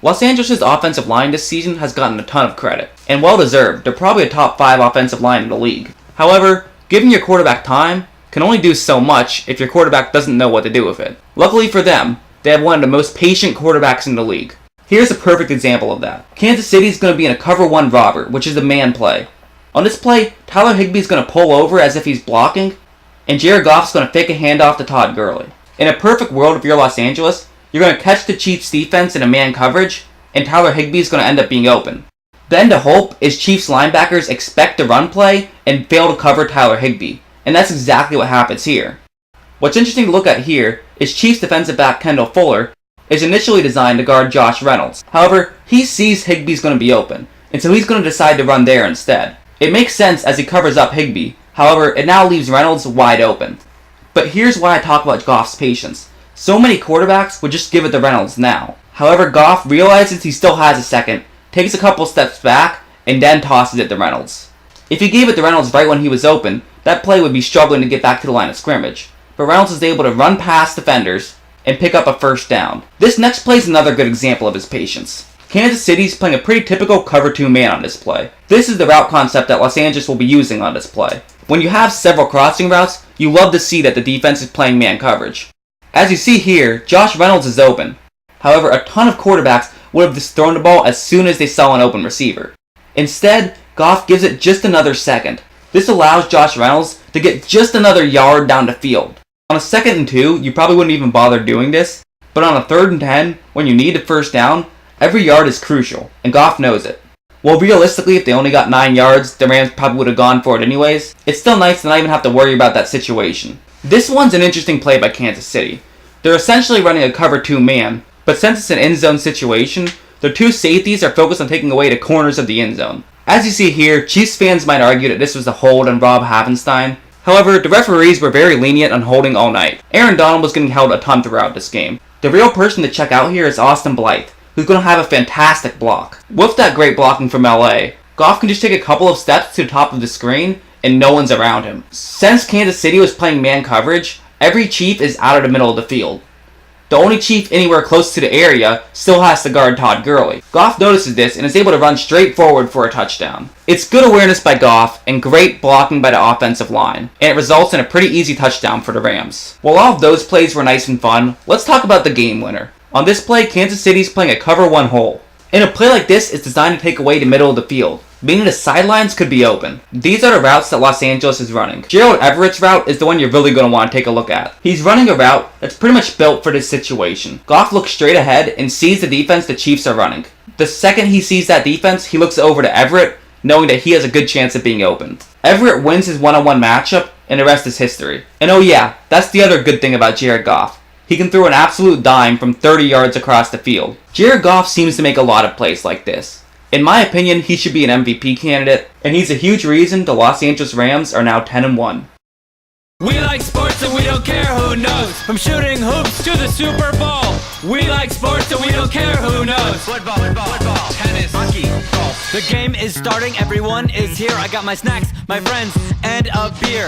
Los Angeles' offensive line this season has gotten a ton of credit, and well deserved. They're probably a top 5 offensive line in the league. However, giving your quarterback time can only do so much if your quarterback doesn't know what to do with it. Luckily for them, they have one of the most patient quarterbacks in the league. Here's a perfect example of that. Kansas City is going to be in a cover 1 robber, which is the man play. On this play, Tyler Higbee is going to pull over as if he's blocking, and Jared Goff is going to fake a handoff to Todd Gurley. In a perfect world, if you're Los Angeles, you're going to catch the Chiefs defense in a man coverage, and Tyler Higbee is going to end up being open. Then the hope is Chiefs linebackers expect the run play and fail to cover Tyler Higbee, and that's exactly what happens here. What's interesting to look at here is Chiefs defensive back Kendall Fuller is initially designed to guard Josh Reynolds. However, he sees Higbee's going to be open, and so he's going to decide to run there instead. It makes sense as he covers up Higbee, however, it now leaves Reynolds wide open. But here's why I talk about Goff's patience. So many quarterbacks would just give it to Reynolds now. However, Goff realizes he still has a second, takes a couple steps back, and then tosses it to Reynolds. If he gave it to Reynolds right when he was open, that play would be struggling to get back to the line of scrimmage. But Reynolds is able to run past defenders and pick up a first down. This next play is another good example of his patience. Kansas City is playing a pretty typical cover 2 man on this play. This is the route concept that Los Angeles will be using on this play. When you have several crossing routes, you love to see that the defense is playing man coverage. As you see here, Josh Reynolds is open. However, a ton of quarterbacks would have just thrown the ball as soon as they saw an open receiver. Instead, Goff gives it just another second. This allows Josh Reynolds to get just another yard down the field. On a 2nd and 2, you probably wouldn't even bother doing this, but on a 3rd and 10, when you need a first down, every yard is crucial, and Goff knows it. Well, realistically, if they only got 9 yards, the Rams probably would have gone for it anyways. It's still nice to not even have to worry about that situation. This one's an interesting play by Kansas City. They're essentially running a cover 2 man, but since it's an end zone situation, their 2 safeties are focused on taking away the corners of the end zone. As you see here, Chiefs fans might argue that this was a hold on Rob Havenstein. However, the referees were very lenient on holding all night. Aaron Donald was getting held a ton throughout this game. The real person to check out here is Austin Blythe, who's going to have a fantastic block. With that great blocking from LA, Goff can just take a couple of steps to the top of the screen and no one's around him. Since Kansas City was playing man coverage, every Chief is out of the middle of the field. The only Chief anywhere close to the area still has to guard Todd Gurley. Goff notices this and is able to run straight forward for a touchdown. It's good awareness by Goff and great blocking by the offensive line, and it results in a pretty easy touchdown for the Rams. While all of those plays were nice and fun, let's talk about the game winner. On this play, Kansas City is playing a cover 1 hole. And a play like this is designed to take away the middle of the field, meaning the sidelines could be open. These are the routes that Los Angeles is running. Gerald Everett's route is the one you're really going to want to take a look at. He's running a route that's pretty much built for this situation. Goff looks straight ahead and sees the defense the Chiefs are running. The second he sees that defense, he looks over to Everett, knowing that he has a good chance of being open. Everett wins his one-on-one matchup, and the rest is history. And oh yeah, that's the other good thing about Jared Goff. He can throw an absolute dime from 30 yards across the field. Jared Goff seems to make a lot of plays like this. In my opinion, he should be an MVP candidate, and he's a huge reason the Los Angeles Rams are now 10-1. We like sports and we don't care who knows. From shooting hoops to the Super Bowl. We like sports and we don't care who knows. Football, tennis, hockey, golf. The game is starting, everyone is here. I got my snacks, my friends, and a beer.